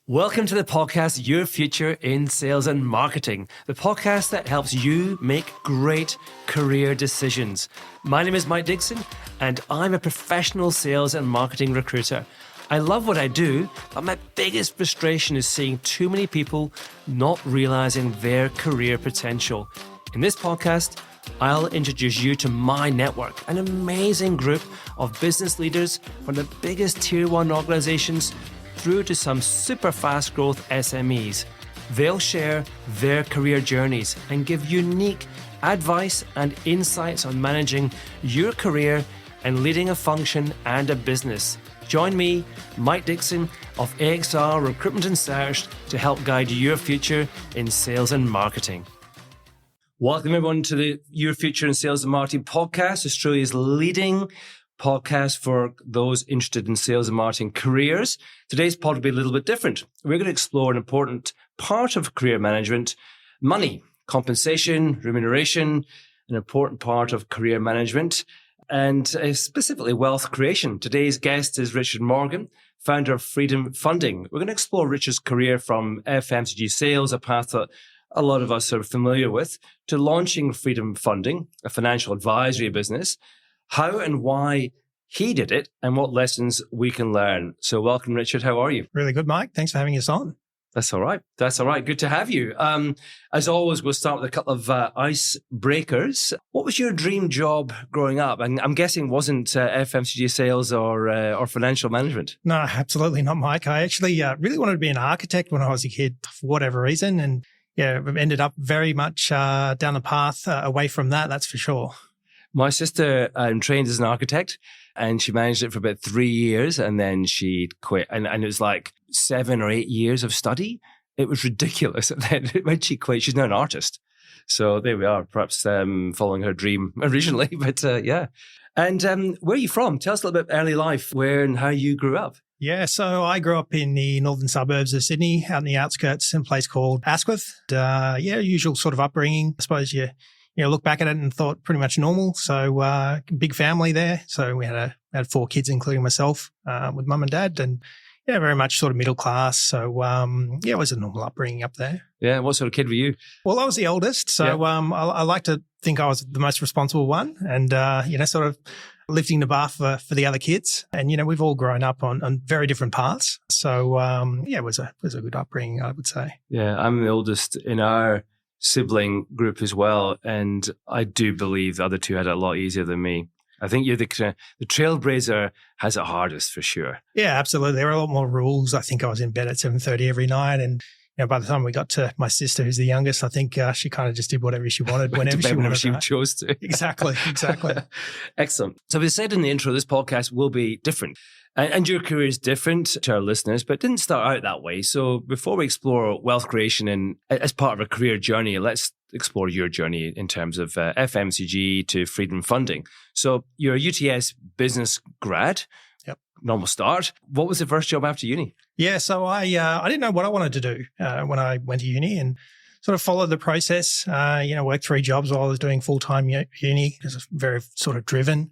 Welcome to the podcast, Your Future in Sales and Marketing, the podcast that helps you make great career decisions. My name is Mike Dixon, and I'm a professional sales and marketing recruiter. I love what I do, but my biggest frustration is seeing too many people not realizing their career potential. In this podcast, I'll introduce you to my network, an amazing group of business leaders from the biggest tier 1 organizations through to some super fast growth SMEs. They'll share their career journeys and give unique advice and insights on managing your career and leading a function and a business. Join me, Mike Dixon of AXR Recruitment and Search, to help guide your future in sales and marketing. Welcome everyone to the Your Future in Sales and Marketing podcast, Australia's leading podcast for those interested in sales and marketing careers. Today's pod will be a little bit different. We're going to explore an important part of career management: money, compensation, remuneration, an important part of career management, and specifically wealth creation. Today's guest is Richard Morgan, founder of Freedom Funding. We're going to explore Richard's career from FMCG sales, a path that a lot of us are familiar with, to launching Freedom Funding, a financial advisory business, how and why he did it, and what lessons we can learn. So welcome, Richard. How are you? Really good, Mike. Thanks for having us on. That's all right. That's all right. Good to have you. As always, we'll start with a couple of icebreakers. What was your dream job growing up? And I'm guessing wasn't FMCG sales or financial management. No, absolutely not, Mike. I actually really wanted to be an architect when I was a kid for whatever reason. And yeah, ended up very much down the path away from that, that's for sure. My sister trained as an architect, and she managed it for about 3 years, and then she quit. And it was like 7 or 8 years of study. It was ridiculous. And then when she quit, she's now an artist. So there we are, perhaps following her dream originally. But yeah. And where are you from? Tell us a little bit early life, where and how you grew up. Yeah, so I grew up in the northern suburbs of Sydney, out in the outskirts, in a place called Asquith. Usual sort of upbringing. I suppose you look back at it and thought pretty much normal. So big family there. So we had 4 kids, including myself, with mum and dad, and very much sort of middle class. So it was a normal upbringing up there. Yeah, what sort of kid were you? Well, I was the oldest, so I like to think I was the most responsible one, and sort of lifting the bar for the other kids. And we've all grown up on very different paths. So it was a good upbringing, I would say. Yeah, I'm the oldest in our sibling group as well, and I do believe the other two had it a lot easier than me. I think you're the trailblazer has it hardest for sure. Yeah, absolutely. There were a lot more rules. I think I was in bed at 7:30 every night, and by the time we got to my sister, who's the youngest, I think she kind of just did whatever she wanted whenever she chose to. Exactly. Excellent. So we said in the intro, this podcast will be different. And your career is different to our listeners, but it didn't start out that way. So before we explore wealth creation and as part of a career journey, let's explore your journey in terms of FMCG to Freedom Funding. So you're a UTS business grad. Yep. Normal start. What was the first job after uni? Yeah, so I didn't know what I wanted to do when I went to uni, and sort of followed the process. Worked 3 jobs while I was doing full-time uni. I was very sort of driven.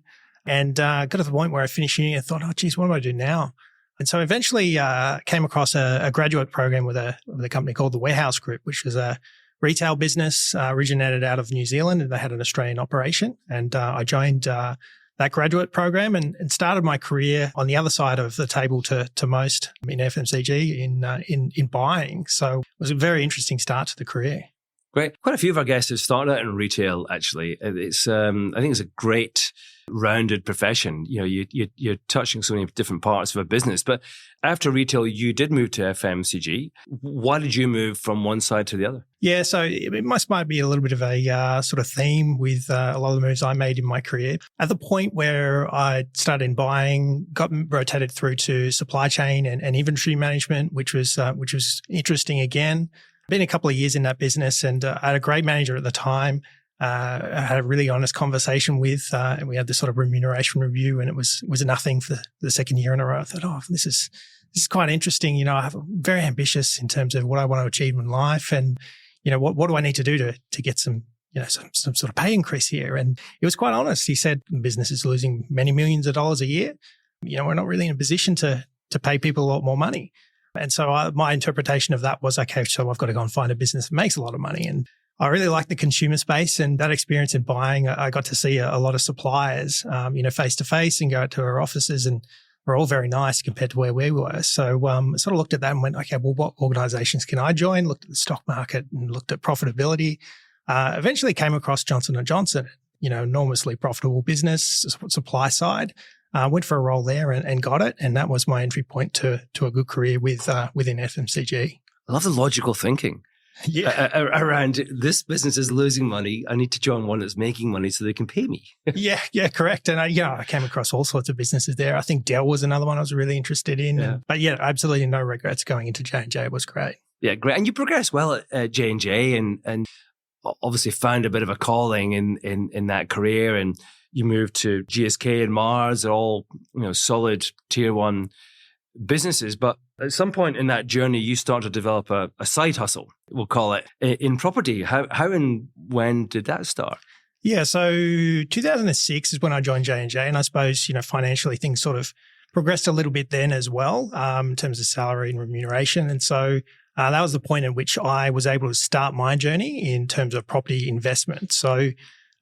And got to the point where I finished uni and thought, oh, geez, what am I doing now? And so eventually came across a graduate program with a company called the Warehouse Group, which was a retail business originated out of New Zealand, and they had an Australian operation. And I joined that graduate program and started my career on the other side of the table to most in FMCG in buying. So it was a very interesting start to the career. Great. Quite a few of our guests have started out in retail, actually. It's I think it's a great rounded profession. You're touching so many different parts of a business. But after retail, you did move to FMCG. Why did you move from one side to the other? Yeah, so it might be a little bit of a sort of theme with a lot of the moves I made in my career. At the point where I started in buying, got rotated through to supply chain and inventory management, which was interesting again. Been a couple of years in that business, and I had a great manager at the time. I had a really honest conversation with, and we had this sort of remuneration review, and it was nothing for the second year in a row. I thought, this is quite interesting. I'm very ambitious in terms of what I want to achieve in life, and what do I need to do to get some sort of pay increase here? And he was quite honest. He said, the business is losing many millions of dollars a year. We're not really in a position to pay people a lot more money. And so my interpretation of that was, okay, so I've got to go and find a business that makes a lot of money. And I really like the consumer space, and that experience in buying, I got to see a lot of suppliers, face to face, and go out to our offices, and we're all very nice compared to where we were. So I sort of looked at that and went, okay, well, what organizations can I join? Looked at the stock market and looked at profitability. Eventually came across Johnson & Johnson, enormously profitable business, supply side. Went for a role there and got it. And that was my entry point to a good career within FMCG. I love the logical thinking. Yeah. Around this business is losing money. I need to join one that's making money so they can pay me. Yeah, correct. And I came across all sorts of businesses there. I think Dell was another one I was really interested in. Yeah. But yeah, absolutely no regrets going into J&J. It was great. Yeah, great. And you progressed well at J&J and obviously found a bit of a calling in that career. And you moved to GSK and Mars, all solid tier one businesses. But at some point in that journey, you start to develop a side hustle, we'll call it, in property. How and when did that start? Yeah, so 2006 is when I joined J&J, and I suppose, financially things sort of progressed a little bit then as well, in terms of salary and remuneration. And so that was the point in which I was able to start my journey in terms of property investment. So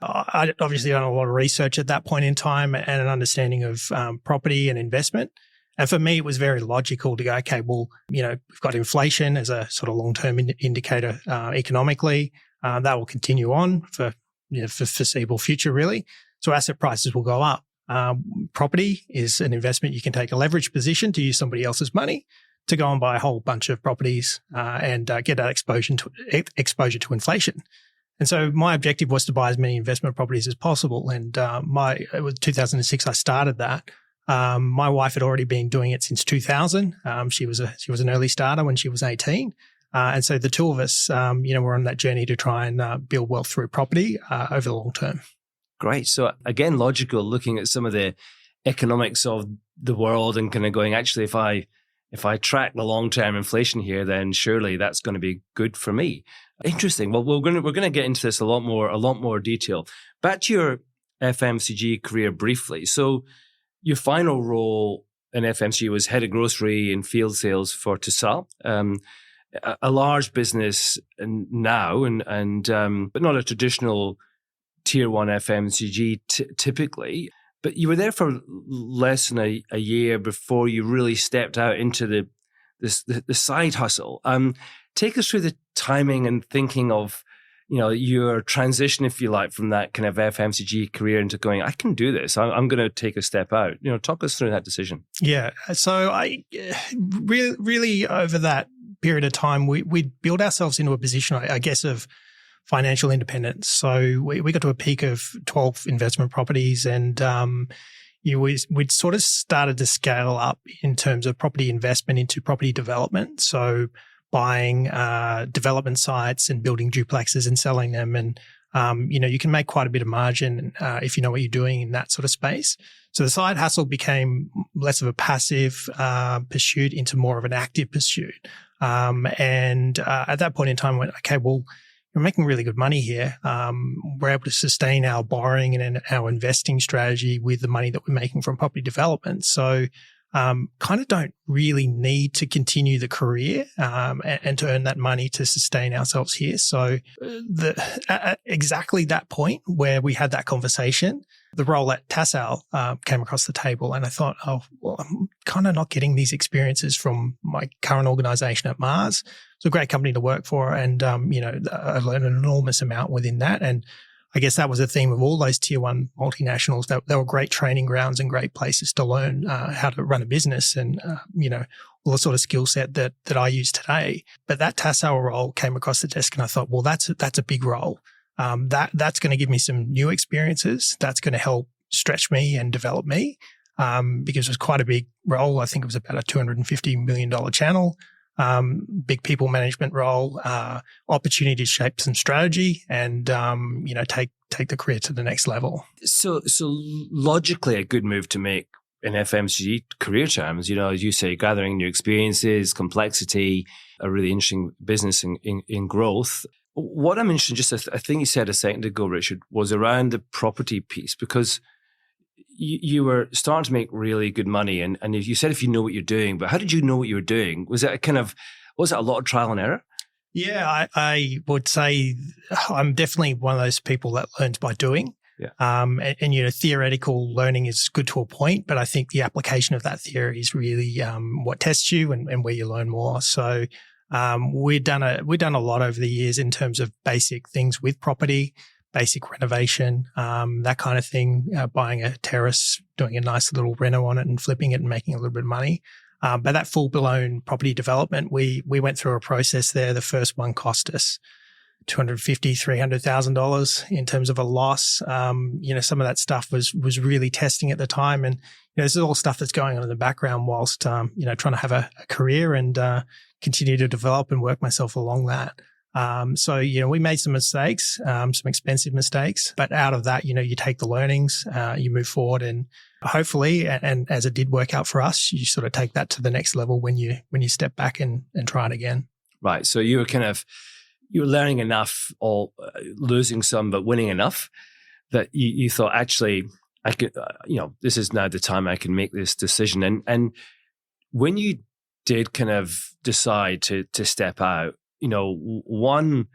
I'd obviously done a lot of research at that point in time and an understanding of property and investment. And for me, it was very logical to go, okay, well, we've got inflation as a sort of long-term indicator economically. That will continue on for foreseeable future, really. So asset prices will go up. Property is an investment. You can take a leverage position to use somebody else's money to go and buy a whole bunch of properties and get that exposure to inflation. And so my objective was to buy as many investment properties as possible. And it was 2006 I started that. My wife had already been doing it since 2000. She was an early starter when she was 18. And so the two of us, were on that journey to try and build wealth through property over the long term. Great. So again, logical, looking at some of the economics of the world and kind of going, actually, if I track the long-term inflation here, then surely that's going to be good for me. Interesting. Well, we're going to get into this a lot more detail. Back to your FMCG career briefly. So your final role in FMCG was head of grocery and field sales for Tassal, a large business now, but not a traditional tier one FMCG typically. But you were there for less than a year before you really stepped out into the side hustle. Take us through the timing and thinking of, your transition, if you like, from that kind of FMCG career into going, I can do this. I'm going to take a step out. Talk us through that decision. Yeah. So I really over that period of time, we built ourselves into a position, I guess, of financial independence. So we got to a peak of 12 investment properties, and we'd sort of started to scale up in terms of property investment into property development. So buying development sites and building duplexes and selling them. And, you can make quite a bit of margin if you know what you're doing in that sort of space. So the side hustle became less of a passive pursuit into more of an active pursuit. And at that point in time, I went, okay, well, we're making really good money here. We're able to sustain our borrowing and our investing strategy with the money that we're making from property development. So kind of don't really need to continue the career and to earn that money to sustain ourselves here. So at exactly that point where we had that conversation, the role at Tassal came across the table, and I thought, oh, well, I'm kind of not getting these experiences from my current organization at Mars. It's a great company to work for, and I learned an enormous amount within that. And I guess that was a theme of all those tier one multinationals. They were great training grounds and great places to learn how to run a business and, all the sort of skill set that I use today. But that Tassal role came across the desk, and I thought, well, that's a big role. That's going to give me some new experiences. That's going to help stretch me and develop me because it was quite a big role. I think it was about a $250 million channel. Big people management role, opportunity to shape some strategy and, take the career to the next level. So logically a good move to make in FMCG career terms, as you say, gathering new experiences, complexity, a really interesting business in growth. What I'm interested in, just I think you said a second ago, Richard, was around the property piece, because you were starting to make really good money, and you said if you know what you're doing, but how did you know what you were doing? Was it a lot of trial and error? Yeah, I would say I'm definitely one of those people that learns by doing. Yeah. And theoretical learning is good to a point, but I think the application of that theory is really what tests you and where you learn more. So we've done a lot over the years in terms of basic things with property, basic renovation, that kind of thing, buying a terrace, doing a nice little reno on it and flipping it and making a little bit of money. But that full-blown property development, we went through a process there. The first one cost us $250,000, $300,000 in terms of a loss. Some of that stuff was really testing at the time. And, this is all stuff that's going on in the background whilst, trying to have a career and continue to develop and work myself along that. So we made some mistakes, some expensive mistakes, but out of that, you take the learnings, you move forward, and hopefully, and as it did work out for us, you sort of take that to the next level when you step back and try it again. Right. So you were learning enough, or losing some, but winning enough that you thought, actually, I could, this is now the time I can make this decision. And when you did kind of decide to step out, one,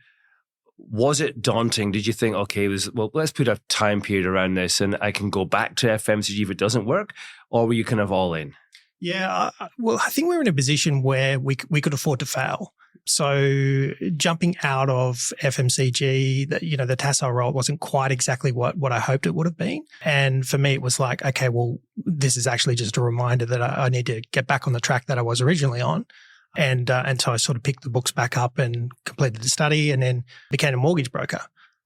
was it daunting? Did you think, okay, let's put a time period around this and I can go back to FMCG if it doesn't work? Or were you kind of all in? Yeah, I think we were in a position where we could afford to fail. So jumping out of FMCG, the tassel role wasn't quite exactly what I hoped it would have been. And for me, it was like, okay, well, this is actually just a reminder that I need to get back on the track that I was originally on. And so I sort of picked the books back up and completed the study and then became a mortgage broker.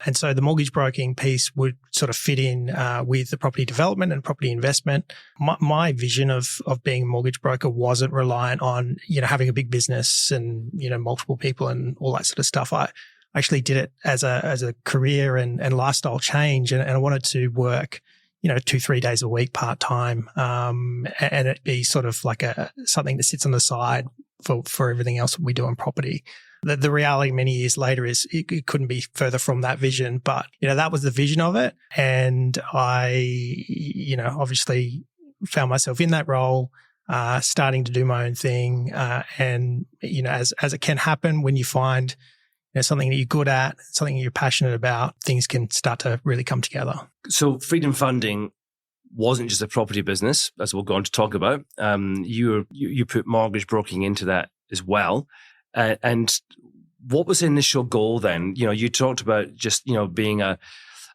And so the mortgage broking piece would sort of fit in with the property development and property investment. My vision of being a mortgage broker wasn't reliant on, having a big business and, multiple people and all that sort of stuff. I actually did it as a career and lifestyle change. And I wanted to work, 2-3 days a week part-time, and it be sort of like something that sits on the side for everything else that we do on property. The reality many years later is it couldn't be further from that vision, but, that was the vision of it. And I, obviously found myself in that role, starting to do my own thing. And, as it can happen when you find something that you're good at, something you're passionate about, things can start to really come together. So Freedom Funding wasn't just a property business, as we'll go on to talk about. You put mortgage broking into that as well. And what was the initial goal then? You talked about just, being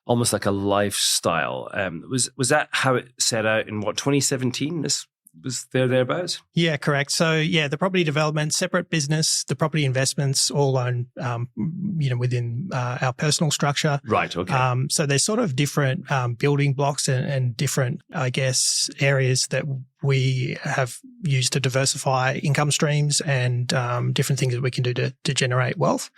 almost like a lifestyle. Was that how it set out in 2017? This was thereabouts? Yeah, correct. So the property development, separate business, the property investments all owned, within our personal structure. Right. Okay. So there's sort of different building blocks and different, I guess, areas that we have used to diversify income streams and different things that we can do to generate wealth.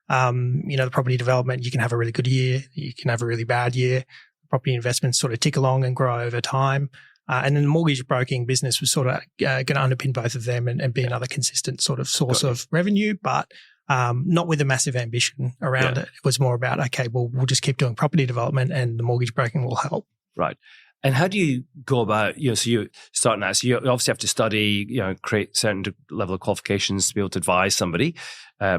The property development, you can have a really good year, you can have a really bad year. Property investments sort of tick along and grow over time. And then the mortgage broking business was sort of going to underpin both of them and be another consistent sort of source of revenue, but not with a massive ambition around it. It was more about, okay, well, we'll just keep doing property development and the mortgage broking will help. Right. And how do you go about, so you starting out, so you obviously have to study, create certain level of qualifications to be able to advise somebody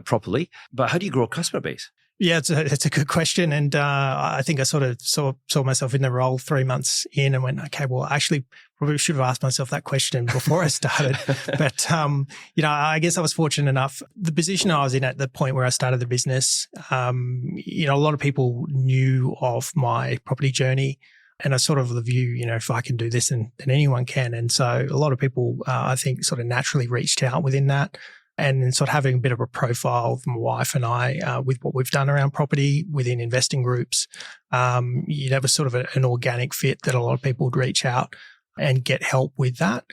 properly, but how do you grow a customer base? Yeah, it's a good question. And I think I sort of saw myself in the role 3 months in and went, okay, well, actually probably should have asked myself that question before I started. But, I guess I was fortunate enough. The position I was in at the point where I started the business, a lot of people knew of my property journey. And I sort of the view, if I can do this, then anyone can. And so a lot of people, I think, sort of naturally reached out within that. And then sort of having a bit of a profile of my wife and I with what we've done around property within investing groups, you'd have a sort of an organic fit that a lot of people would reach out and get help with that.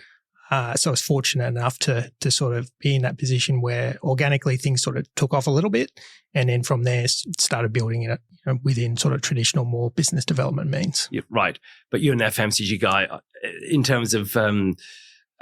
So I was fortunate enough to sort of be in that position where organically things sort of took off a little bit. And then from there started building it within sort of traditional more business development means. Yeah, right. But you're an FMCG guy in terms of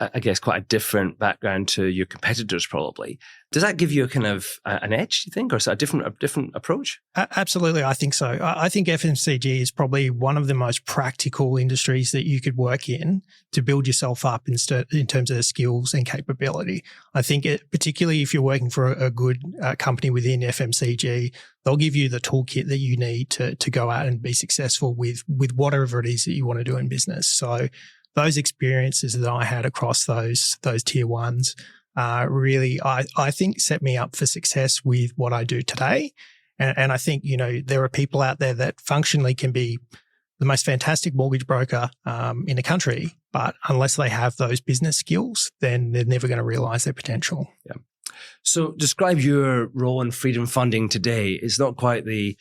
I guess, quite a different background to your competitors, probably. Does that give you a kind of an edge, do you think, or a different approach? Absolutely, I think so. I think FMCG is probably one of the most practical industries that you could work in to build yourself up in terms of skills and capability. I think particularly if you're working for a good company within FMCG, they'll give you the toolkit that you need to go out and be successful with whatever it is that you want to do in business. So those experiences that I had across those tier ones really, I think, set me up for success with what I do today. And I think, there are people out there that functionally can be the most fantastic mortgage broker in the country, but unless they have those business skills, then they're never going to realize their potential. Yeah. So describe your role in Freedom Funding today. It's not quite the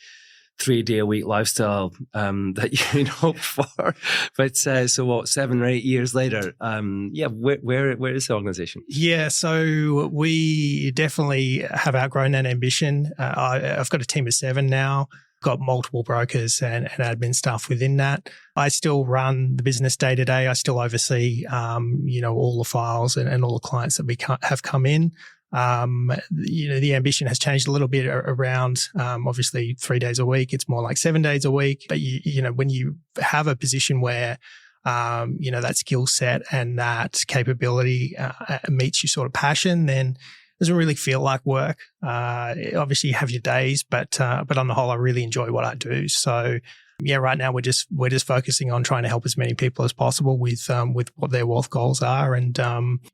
3-day-a-week lifestyle that you hoped for, but so what? 7 or 8 years later, where is the organization? Yeah, so we definitely have outgrown that ambition. I've got a team of 7 now. Got multiple brokers and admin staff within that. I still run the business day to day. I still oversee, all the files and all the clients that we have come in. The ambition has changed a little bit around, obviously 3 days a week. It's more like 7 days a week. But when you have a position where, that skill set and that capability meets your sort of passion, then it doesn't really feel like work. Obviously you have your days, but on the whole, I really enjoy what I do. So yeah, right now we're just focusing on trying to help as many people as possible with what their wealth goals are, and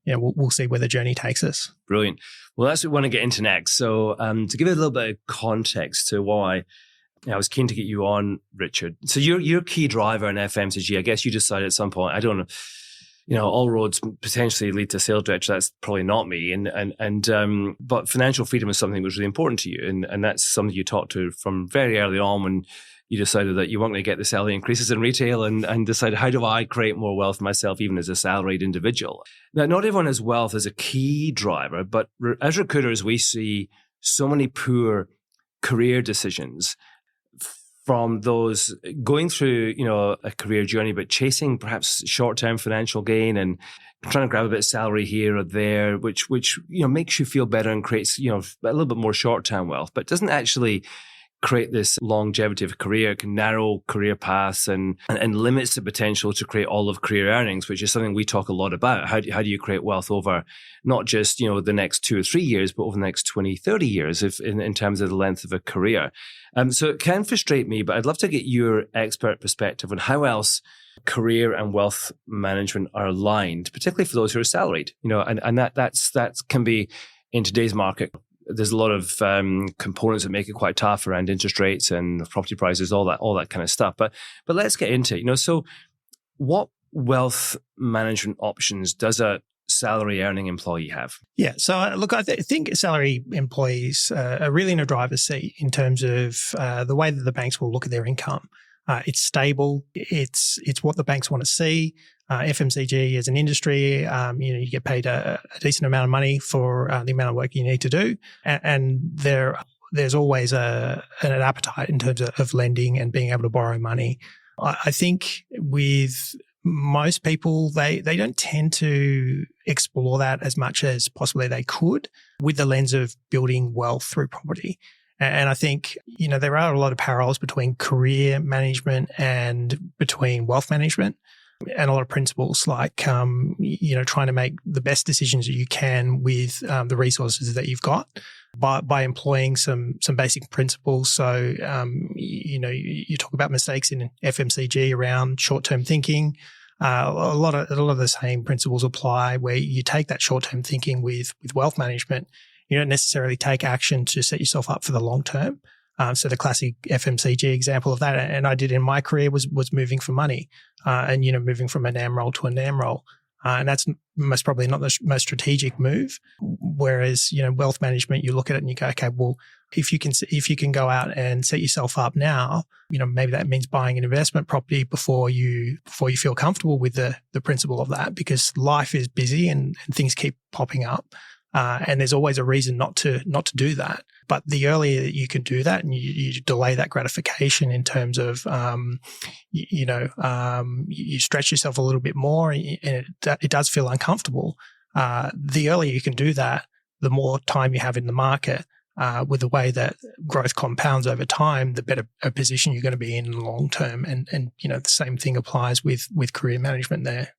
we'll see where the journey takes us. Brilliant. Well, that's what we want to get into next. So to give it a little bit of context to why I was keen to get you on, Richard. So you're a key driver in FMCG. I guess you decided at some point, I don't know, all roads potentially lead to sales director. That's probably not me. But financial freedom is something that was really important to you, and that's something you talked to from very early on when you decided that you weren't going to get the salary increases in retail and decided, how do I create more wealth for myself, even as a salaried individual? Now, not everyone has wealth as a key driver, but as recruiters, we see so many poor career decisions from those going through, a career journey, but chasing perhaps short-term financial gain and trying to grab a bit of salary here or there, which makes you feel better and creates, a little bit more short-term wealth, but doesn't actually create this longevity of career. It can narrow career paths and limits the potential to create all of career earnings, which is something we talk a lot about. How do you create wealth over not just, the next 2 or 3 years, but over the next 20, 30 years in terms of the length of a career. So it can frustrate me, but I'd love to get your expert perspective on how else career and wealth management are aligned, particularly for those who are salaried, and that can be in today's market. There's a lot of components that make it quite tough around interest rates and property prices, all that kind of stuff. But let's get into it. So what wealth management options does a salary earning employee have? Yeah. So look, I think salary employees are really in a driver's seat in terms of the way that the banks will look at their income. It's stable. It's what the banks want to see. FMCG as an industry, you get paid a decent amount of money for the amount of work you need to do, and there's always an appetite in terms of lending and being able to borrow money. I think with most people, they don't tend to explore that as much as possibly they could with the lens of building wealth through property. And I think, there are a lot of parallels between career management and between wealth management, and a lot of principles like, trying to make the best decisions that you can with the resources that you've got by employing some basic principles. So, you talk about mistakes in FMCG around short-term thinking. A lot of the same principles apply where you take that short-term thinking with wealth management. You don't necessarily take action to set yourself up for the long term. So the classic FMCG example of that, and I did in my career, was moving for money, and moving from a NAM role to a NAM role, and that's most probably not the most strategic move. Whereas wealth management, you look at it and you go, okay, well, if you can go out and set yourself up now, maybe that means buying an investment property before you feel comfortable with the principle of that, because life is busy and things keep popping up. And there's always a reason not to do that. But the earlier that you can do that, and you delay that gratification in terms of, you stretch yourself a little bit more, and it does feel uncomfortable. The earlier you can do that, the more time you have in the market. With the way that growth compounds over time, the better a position you're going to be in the long term. And the same thing applies with career management there.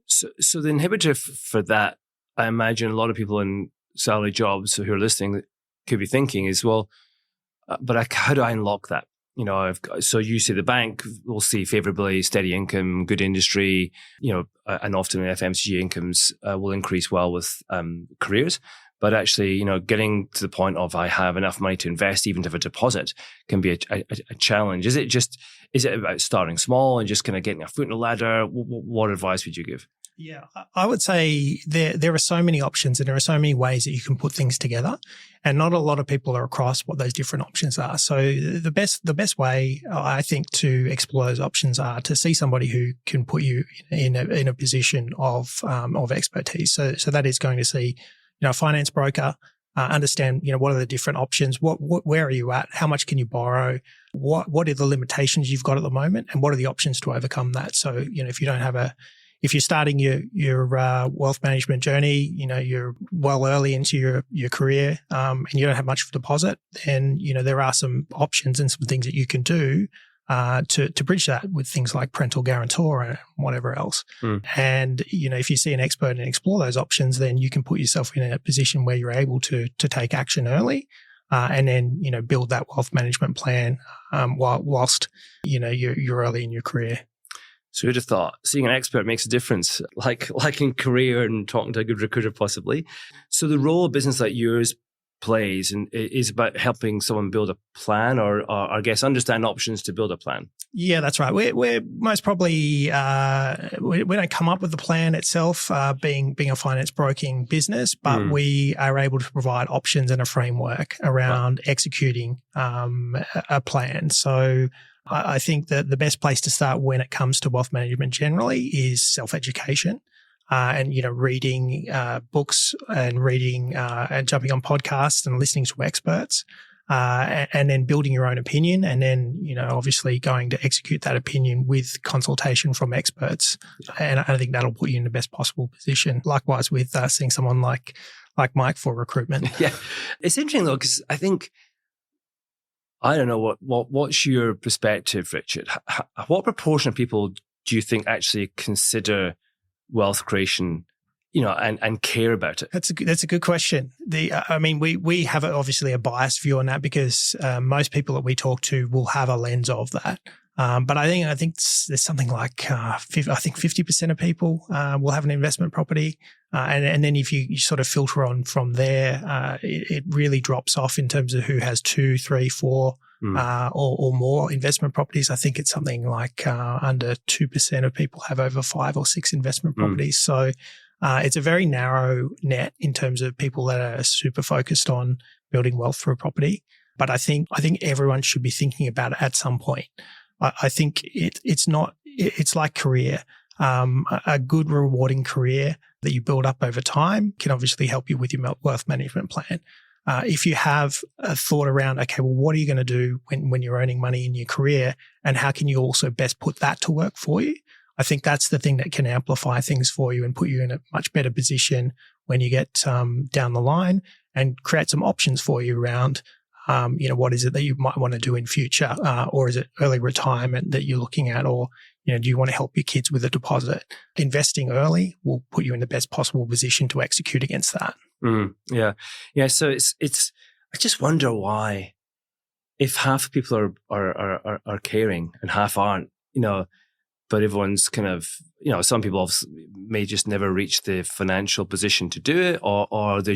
So the inhibitor for that, I imagine a lot of people in salary jobs who are listening could be thinking is, well, but how do I unlock that? So you say the bank will see favorably, steady income, good industry, and often FMCG incomes will increase well with careers. But actually, getting to the point of I have enough money to invest, even to have a deposit, can be a challenge. Is it about starting small and just kind of getting a foot in the ladder? What advice would you give? Yeah, I would say there are so many options and there are so many ways that you can put things together, and not a lot of people are across what those different options are. So the best way I think to explore those options are to see somebody who can put you in a position of expertise. So that is going to see a finance broker, understand what are the different options, where are you at, how much can you borrow, what are the limitations you've got at the moment, and what are the options to overcome that. So if you don't have if you're starting your wealth management journey, you're well early into your career, and you don't have much of a deposit, then there are some options and some things that you can do to bridge that with things like parental guarantor and whatever else. And if you see an expert and explore those options, then you can put yourself in a position where you're able to take action early, and then build that wealth management plan whilst you're early in your career. So who'd have thought seeing an expert makes a difference, like in career and talking to a good recruiter possibly. So the role of business like yours plays and is about helping someone build a plan or I guess understand options to build a plan. Yeah, that's right. We're most probably we don't come up with the plan itself, being a finance broking business, but we are able to provide options and a framework around executing a plan. So I think that the best place to start when it comes to wealth management generally is self-education. And reading books and reading and jumping on podcasts and listening to experts, and then building your own opinion, and then obviously going to execute that opinion with consultation from experts. And I think that'll put you in the best possible position. Likewise with seeing someone like Mike for recruitment. Yeah, it's interesting though, because I think I don't know what's your perspective, Richard. What proportion of people do you think actually consider wealth creation, and care about it? That's a good question. We have obviously a biased view on that because most people that we talk to will have a lens of that. But I think there's something like I think 50% of people will have an investment property, and then if you sort of filter on from there, it really drops off in terms of who has 2, 3, 4. Or more investment properties. I think it's something like under 2% of people have over 5 or 6 investment properties. So it's a very narrow net in terms of people that are super focused on building wealth through property. But I think everyone should be thinking about it at some point. I think it's like career. A good rewarding career that you build up over time can obviously help you with your wealth management plan. If you have a thought around, okay, well, what are you going to do when you're earning money in your career, and how can you also best put that to work for you? I think that's the thing that can amplify things for you and put you in a much better position when you get down the line, and create some options for you around, what is it that you might want to do in future, or is it early retirement that you're looking at, or do you want to help your kids with a deposit? Investing early will put you in the best possible position to execute against that. Yeah. So it's. I just wonder why, if half of people are caring and half aren't, but everyone's kind of, some people may just never reach the financial position to do it, or they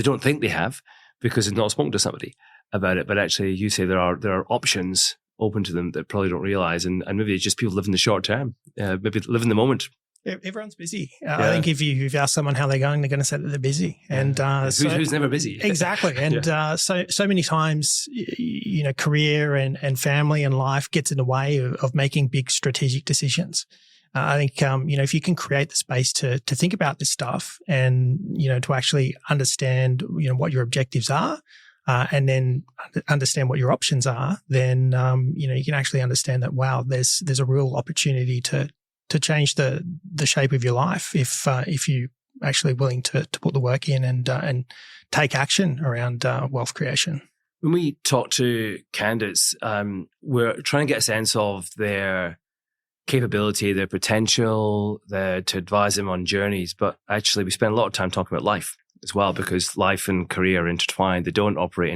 don't think they have because they've not spoken to somebody about it. But actually, you say there are options open to them that probably don't realize, and maybe it's just people live in the short term, maybe live in the moment. Everyone's busy. I think if you ask someone how they're going to say that they're busy. And who's never busy? Exactly. And so many times, career and family and life gets in the way of making big strategic decisions. I think, if you can create the space to think about this stuff and, to actually understand, what your objectives are, and then understand what your options are, then, you can actually understand that, wow, there's a real opportunity to change the shape of your life if you actually willing to put the work in and take action around wealth creation. When we talk to candidates, we're trying to get a sense of their capability, their potential, to advise them on journeys. But actually, we spend a lot of time talking about life as well, because life and career are intertwined. They don't operate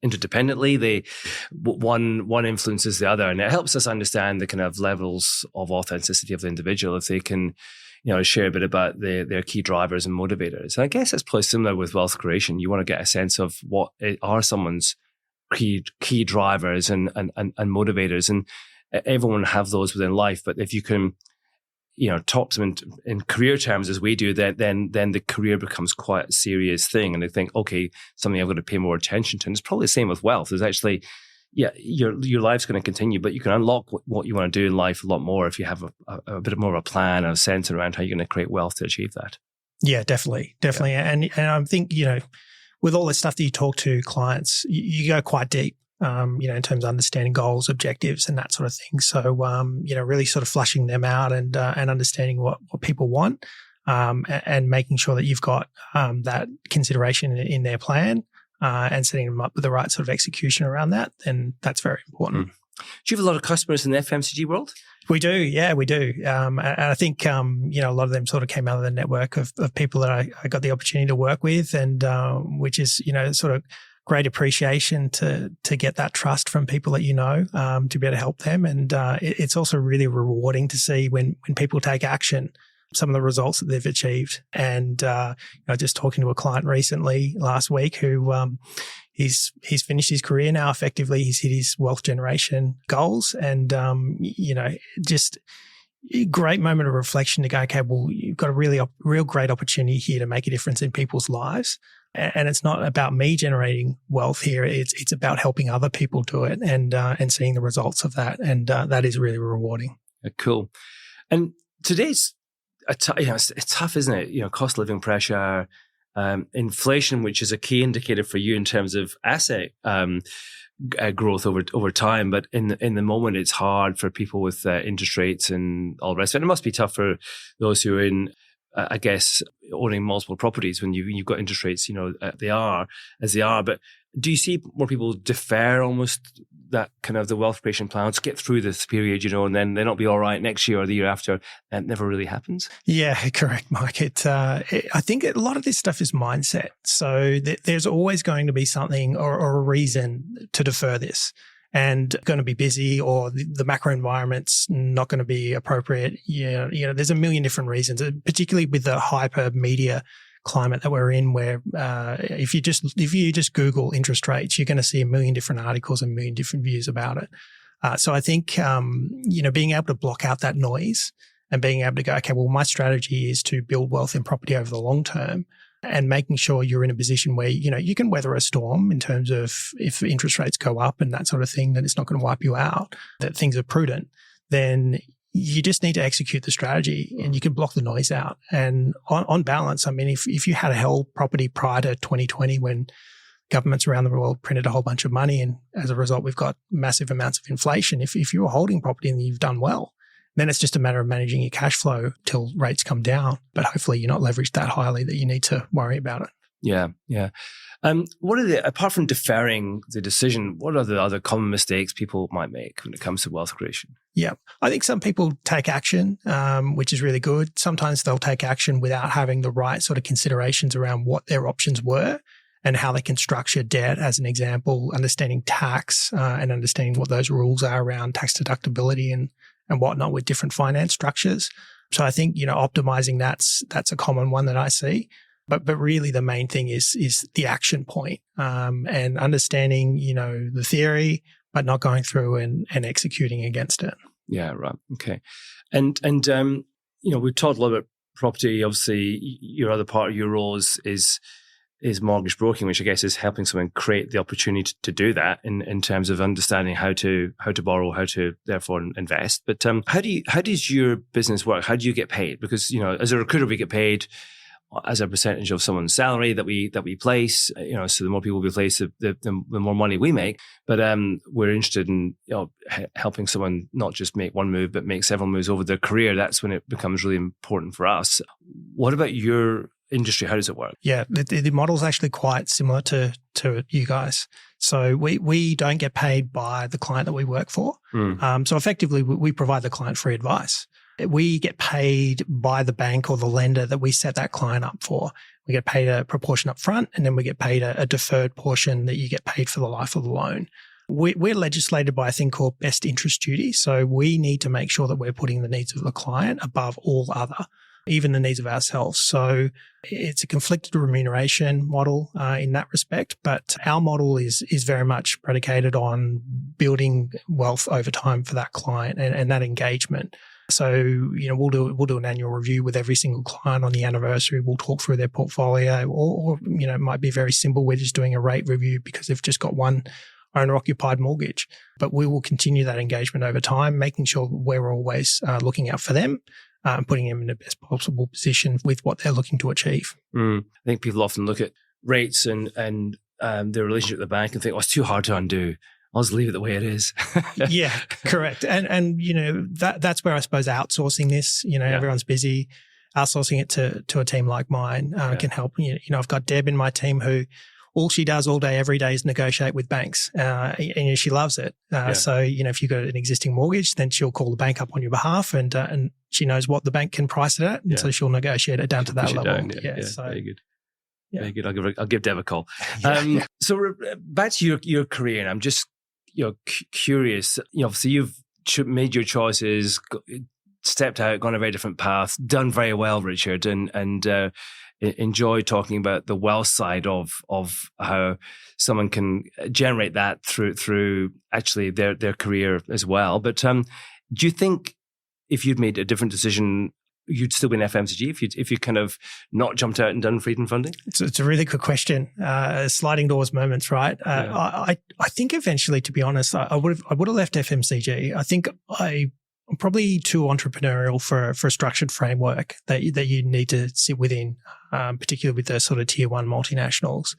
interdependently. One influences the other, and it helps us understand the kind of levels of authenticity of the individual if they can, share a bit about their key drivers and motivators. And I guess it's probably similar with wealth creation. You want to get a sense of what are someone's key drivers and motivators, and everyone have those within life. But if you can, talk to them in career terms as we do, then the career becomes quite a serious thing. And I think, okay, something I've got to pay more attention to. And it's probably the same with wealth. There's actually, your life's going to continue, but you can unlock what you want to do in life a lot more if you have a bit more of a plan and a sense around how you're going to create wealth to achieve that. Yeah, definitely. Yeah. And I think, with all this stuff that you talk to clients, you go quite deep. In terms of understanding goals, objectives, and that sort of thing. So, really sort of flushing them out and understanding what people want, and making sure that you've got that consideration in their plan, and setting them up with the right sort of execution around that. Then that's very important. Do you have a lot of customers in the FMCG world? We do, yeah, we do. And I think, a lot of them sort of came out of the network of people that I got the opportunity to work with, and which is, sort of great appreciation to get that trust from people that to be able to help them. And it's also really rewarding to see when people take action, some of the results that they've achieved. And just talking to a client recently last week who he's finished his career now effectively. He's hit his wealth generation goals, and just a great moment of reflection to go, okay, well, you've got a real great opportunity here to make a difference in people's lives. And it's not about me generating wealth here. It's about helping other people do it and seeing the results of that. And that is really rewarding. Cool. And today's it's tough, isn't it? Cost of living pressure, inflation, which is a key indicator for you in terms of asset growth over time. But in the moment, it's hard for people with interest rates and all the rest. And it must be tough for those who are in, I guess, owning multiple properties when you've got interest rates, they are as they are. But do you see more people defer almost that kind of the wealth creation plans, get through this period, and then they'll not be all right next year or the year after, and it never really happens? Yeah, correct, Mike. I think a lot of this stuff is mindset. So there's always going to be something or a reason to defer this. And going to be busy, or the macro environment's not going to be appropriate. There's a million different reasons, particularly with the hyper media climate that we're in, where if you just Google interest rates, you're going to see a million different articles and a million different views about it. So I think being able to block out that noise and being able to go, okay, well, my strategy is to build wealth in property over the long term. And making sure you're in a position where, you can weather a storm in terms of if interest rates go up and that sort of thing, that it's not going to wipe you out, that things are prudent, then you just need to execute the strategy and you can block the noise out. And on balance, I mean, if you had a held property prior to 2020 when governments around the world printed a whole bunch of money and as a result, we've got massive amounts of inflation, if you were holding property and you've done well, then it's just a matter of managing your cash flow till rates come down. But hopefully you're not leveraged that highly that you need to worry about it. Yeah. What are apart from deferring the decision, what are the other common mistakes people might make when it comes to wealth creation? Yeah. I think some people take action, which is really good. Sometimes they'll take action without having the right sort of considerations around what their options were and how they can structure debt, as an example, understanding tax and understanding what those rules are around tax deductibility and whatnot with different finance structures. So I think, optimizing that's a common one that I see. But really the main thing is the action point, and understanding, the theory, but not going through and executing against it. Yeah, right. Okay. And we've talked a lot about property. Obviously, your other part of your role is is mortgage broking, which I guess is helping someone create the opportunity to do that in terms of understanding how to borrow, how to therefore invest. But how does your business work? How do you get paid? Because, you know, as a recruiter, we get paid as a percentage of someone's salary that we place, you know, so the more people we place, the more money we make. But we're interested in, you know, helping someone not just make one move, but make several moves over their career. That's when it becomes really important for us. What about your industry? How does it work? Yeah, the model is actually quite similar to you guys. So we don't get paid by the client that we work for. So effectively, we provide the client free advice. We get paid by the bank or the lender that we set that client up for. We get paid a proportion up front, and then we get paid a deferred portion that you get paid for the life of the loan. We're legislated by a thing called best interest duty. So we need to make sure that we're putting the needs of the client above all other, even the needs of ourselves. So it's a conflicted remuneration model in that respect, but our model is very much predicated on building wealth over time for that client and that engagement. So, you know, we'll do an annual review with every single client on the anniversary. We'll talk through their portfolio, or you know, it might be very simple. We're just doing a rate review because they've just got one owner-occupied mortgage. But we will continue that engagement over time, making sure we're always looking out for them, putting them in the best possible position with what they're looking to achieve. I think people often look at rates and their relationship with the bank and think, oh, it's too hard to undo. I'll just leave it the way it is. Yeah, correct. And you know, that's where I suppose outsourcing this, you know, everyone's busy. Outsourcing it to a team like mine can help. You know, I've got Deb in my team who all she does all day, every day is negotiate with banks. And she loves it. So, you know, if you've got an existing mortgage, then she'll call the bank up on your behalf and she knows what the bank can price it at. And so she'll negotiate it down to that level. So, very good. Yeah. Very good. I'll give Deb a call. So back to your career, and I'm just, you know, curious. You know, obviously you've made your choices, stepped out, gone a very different path, done very well, Richard, and enjoy talking about the wealth side of how someone can generate that through actually their career as well. But do you think if you'd made a different decision, you'd still be in FMCG if you kind of not jumped out and done freedom funding? It's a really good question. Sliding doors moments, right? I think eventually, to be honest, I would have left FMCG. I think I'm probably too entrepreneurial for a structured framework that you need to sit within, particularly with the sort of tier one multinationals.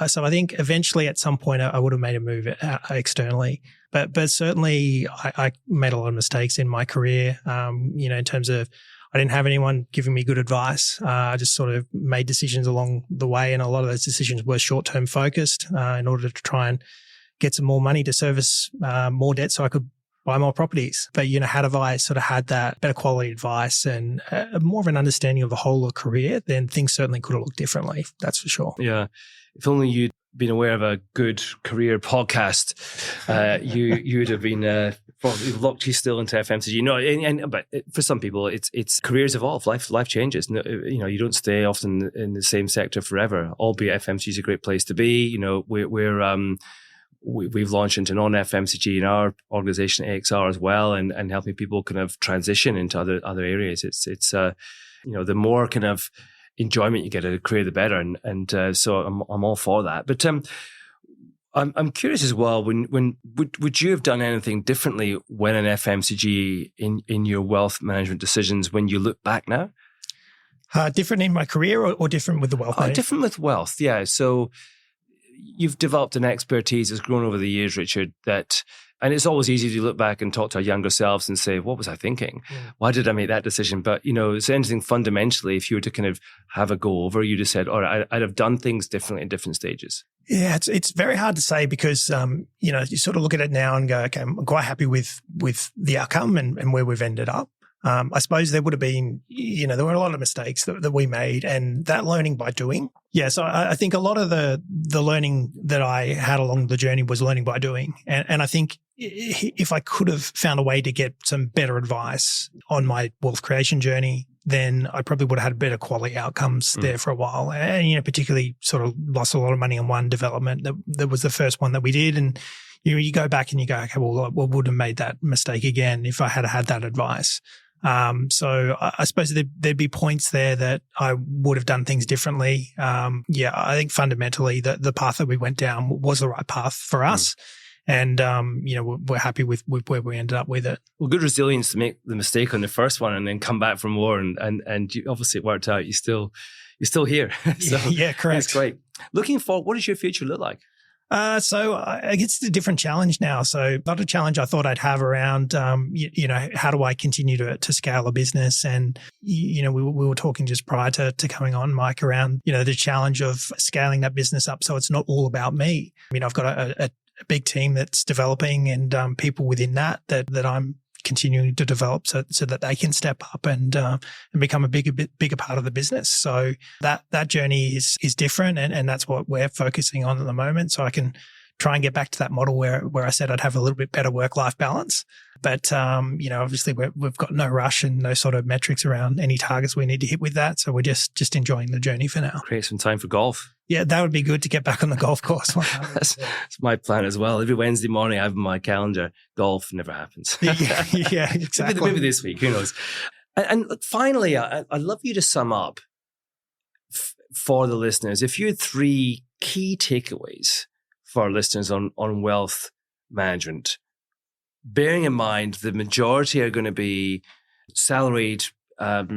So I think eventually at some point I would have made a move externally, but certainly I made a lot of mistakes in my career. You know, in terms of I didn't have anyone giving me good advice. I just sort of made decisions along the way, and a lot of those decisions were short-term focused in order to try and get some more money to service more debt so I could buy more properties. But, you know, had I sort of had that better quality advice and more of an understanding of the whole of career, then things certainly could have looked differently. That's for sure. Yeah. If only you'd been aware of a good career podcast, you would have been probably locked you still into FMCG. You know, but for some people, it's careers evolve, life changes. You know, you don't stay often in the same sector forever. Albeit FMCG is a great place to be. You know, we've launched into non-FMCG in our organization AXR as well, and helping people kind of transition into other areas. It's you know, the more kind of enjoyment you get out of a career, the better. And so I'm all for that. But I'm curious as well. Would you have done anything differently when an FMCG in your wealth management decisions when you look back now? Different in my career or different with the wealth? Different with wealth, yeah. So you've developed an expertise that's grown over the years, Richard, and it's always easy to look back and talk to our younger selves and say, what was I thinking? Why did I make that decision? But, you know, is there anything fundamentally, if you were to kind of have a go over, you just said, all right, I'd have done things differently in different stages? Yeah, it's very hard to say because, you know, you sort of look at it now and go, okay, I'm quite happy with the outcome and where we've ended up. I suppose there would have been, you know, there were a lot of mistakes that we made, and that learning by doing. Yeah, so I think a lot of the learning that I had along the journey was learning by doing. And I think if I could have found a way to get some better advice on my wealth creation journey, then I probably would have had better quality outcomes there for a while. And, you know, particularly sort of lost a lot of money on one development that was the first one that we did. And you go back and you go, okay, well, I would have made that mistake again if I had had that advice. So I suppose there'd be points there that I would have done things differently. I think fundamentally the path that we went down was the right path for us. And, we're happy with where we ended up with it. Well, good resilience to make the mistake on the first one and then come back for more. And you, obviously it worked out. You're still here. So yeah, correct. That's great. Looking forward, what does your future look like? So I guess it's a different challenge now. So not a challenge I thought I'd have around, how do I continue to scale a business? And, we were talking just prior to coming on, Mike, around, the challenge of scaling that business up. So it's not all about me. I mean, I've got a big team that's developing and people within that I'm continuing to develop so that they can step up and become a bigger part of the business. So that journey is different and that's what we're focusing on at the moment. So I can try and get back to that model where I said I'd have a little bit better work-life balance. But, obviously we've got no rush and no sort of metrics around any targets we need to hit with that. So we're just enjoying the journey for now. Create some time for golf. Yeah, that would be good to get back on the golf course. That's my plan as well. Every Wednesday morning I have in my calendar, golf never happens. yeah, exactly. Maybe this week, who knows? And look, finally, I'd love you to sum up for the listeners. If you had 3 key takeaways for our listeners on wealth management, bearing in mind the majority are going to be salaried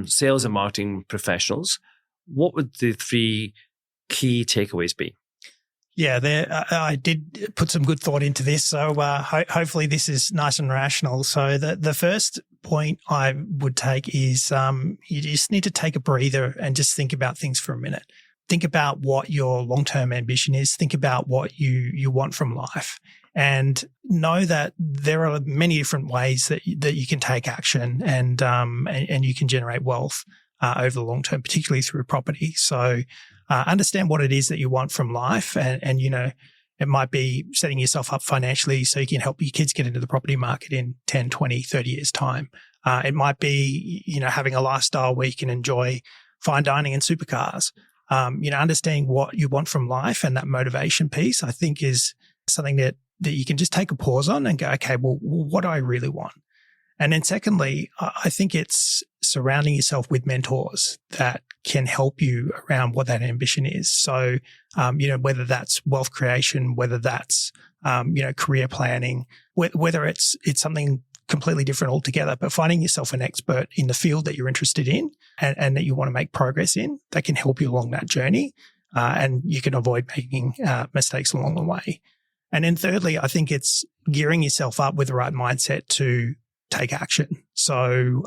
sales and marketing professionals, what would the 3 key takeaways be? Yeah, I did put some good thought into this. So hopefully this is nice and rational. So the first point I would take is you just need to take a breather and just think about things for a minute. Think about what your long-term ambition is. Think about what you want from life. And know that there are many different ways that you can take action and you can generate wealth over the long term, particularly through property. So understand what it is that you want from life. And it might be setting yourself up financially so you can help your kids get into the property market in 10, 20, 30 years' time. It might be, having a lifestyle where you can enjoy fine dining and supercars. Understanding what you want from life and that motivation piece, I think is something that you can just take a pause on and go, okay, well, what do I really want? And then secondly, I think it's surrounding yourself with mentors that can help you around what that ambition is. So, whether that's wealth creation, whether that's, career planning, whether it's something completely different altogether, but finding yourself an expert in the field that you're interested in and that you want to make progress in, that can help you along that journey. And you can avoid making mistakes along the way. And then thirdly, I think it's gearing yourself up with the right mindset to take action. So,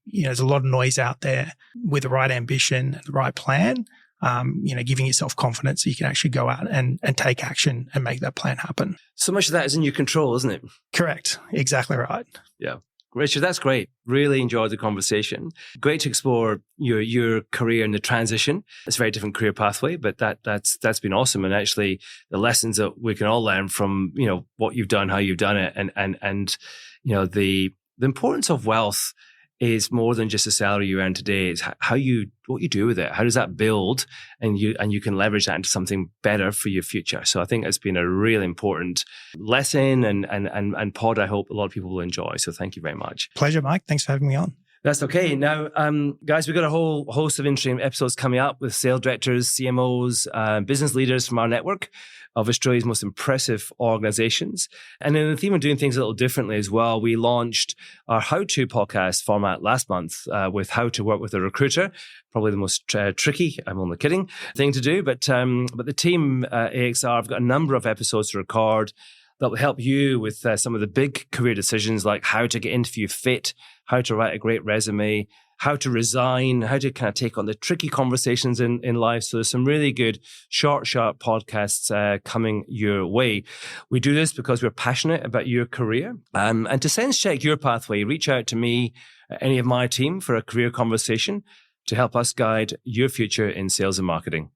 there's a lot of noise out there. With the right ambition and the right plan, giving yourself confidence so you can actually go out and take action and make that plan happen. So much of that is in your control, isn't it? Correct. Exactly right. Yeah. Richard, that's great. Really enjoyed the conversation. Great to explore your career and the transition. It's a very different career pathway, but that's been awesome. And actually the lessons that we can all learn from, what you've done, how you've done it, and the importance of wealth is more than just the salary you earn today. It's what you do with it. How does that build? And you can leverage that into something better for your future. So I think it's been a really important lesson and pod I hope a lot of people will enjoy. So thank you very much. Pleasure, Mike. Thanks for having me on. That's okay. Now, guys, we've got a whole host of interesting episodes coming up with sales directors, CMOs, business leaders from our network of Australia's most impressive organizations. And in the theme of doing things a little differently as well, we launched our how-to podcast format last month with how to work with a recruiter. Probably the most tricky, I'm only kidding, thing to do. But the team, AXR, have got a number of episodes to record that will help you with some of the big career decisions like how to get interview fit, how to write a great resume, how to resign, how to kind of take on the tricky conversations in life. So there's some really good short, sharp podcasts coming your way. We do this because we're passionate about your career. And to sense check your pathway, reach out to me, any of my team for a career conversation to help us guide your future in sales and marketing.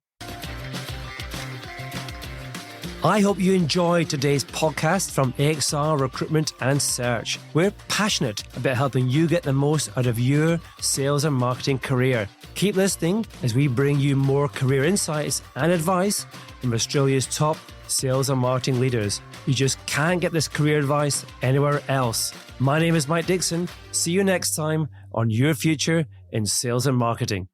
I hope you enjoyed today's podcast from AXR Recruitment and Search. We're passionate about helping you get the most out of your sales and marketing career. Keep listening as we bring you more career insights and advice from Australia's top sales and marketing leaders. You just can't get this career advice anywhere else. My name is Mike Dixon. See you next time on your future in sales and marketing.